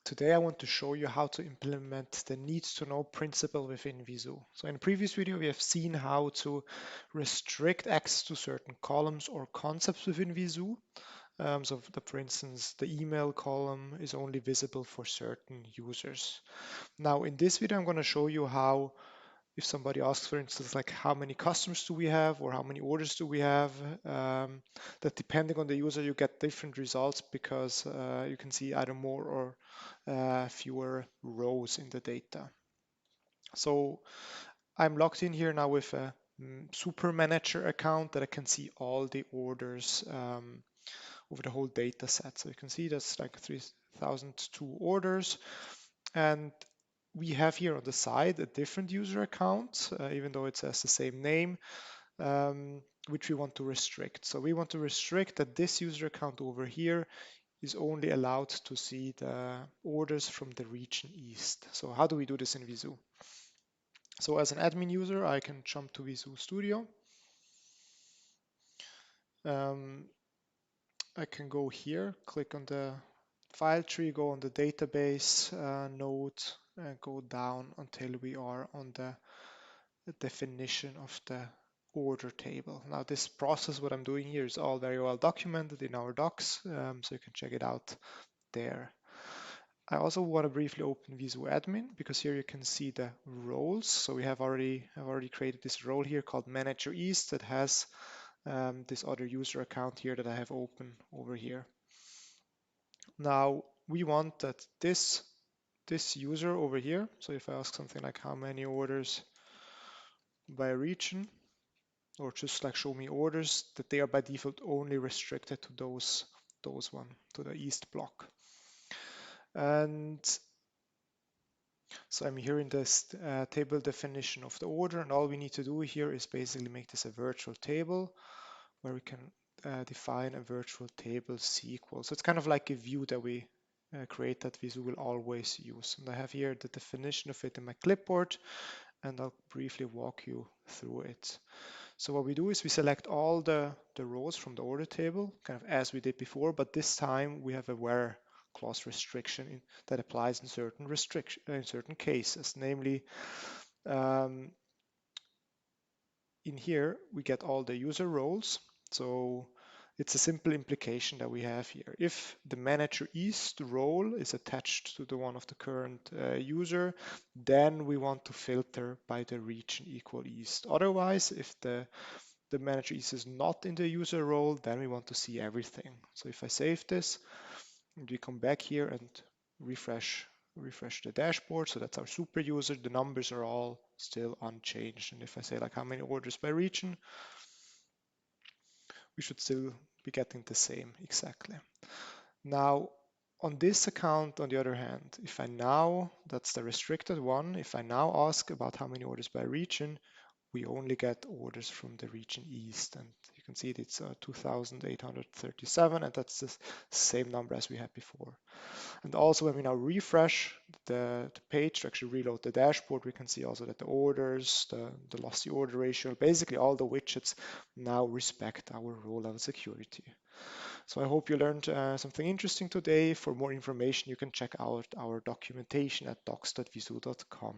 Today I want to show you how to implement the needs to know principle within Veezoo. So in the previous video we have seen how to restrict access to certain columns or concepts within Veezoo. For instance, the email column is only visible for certain users. Now in this video I'm going to show you how, if somebody asks, for instance, like how many customers do we have or how many orders do we have, that depending on the user you get different results because you can see either more or fewer rows in the data. So I'm logged in here now with a super manager account that I can see all the orders over the whole data set. So you can see that's like 3002 orders, and we have here on the side a different user account, even though it has the same name, which we want to restrict. So we want to restrict that this user account over here is only allowed to see the orders from the region East. So how do we do this in Veezoo? So as an admin user, I can jump to Veezoo Studio. Um, I can go here, click on the file tree, go on the database node, and go down until we are on the definition of the order table. Now this process, what I'm doing here, is all very well documented in our docs, so you can check it out there. I also want to briefly open Veezoo Admin because here you can see the roles. So we have already created this role here called Manager East that has this other user account here that I have open over here. Now we want that this user over here, so if I ask something like how many orders by region, or just like show me orders, that they are by default only restricted to those one, to the east block. And so I'm here in this table definition of the order, and all we need to do here is basically make this a virtual table where we can define a virtual table SQL. So it's kind of like a view that we create that Veezoo will always use. And I have here the definition of it in my clipboard, and I'll briefly walk you through it. So what we do is we select all the rows from the order table, kind of as we did before, but this time we have a where clause restriction that applies in certain cases. Namely, in here we get all the user roles. So it's a simple implication that we have here. If the manager East role is attached to the one of the current user, then we want to filter by the region equal East. Otherwise, if the manager is not in the user role, then we want to see everything. So if I save this, and we come back here and refresh the dashboard, so that's our super user, the numbers are all still unchanged. And if I say like how many orders by region, we should still be getting the same exactly. Now on this account, on the other hand, if I now, that's the restricted one, if I now ask about how many orders by region, we only get orders from the region East, and you can see it's 2,837, and that's the same number as we had before. And also when we now refresh the page to actually reload the dashboard, we can see also that the orders, the lossy order ratio, basically all the widgets now respect our row level security. So I hope you learned something interesting today. For more information, you can check out our documentation at docs.veezoo.com.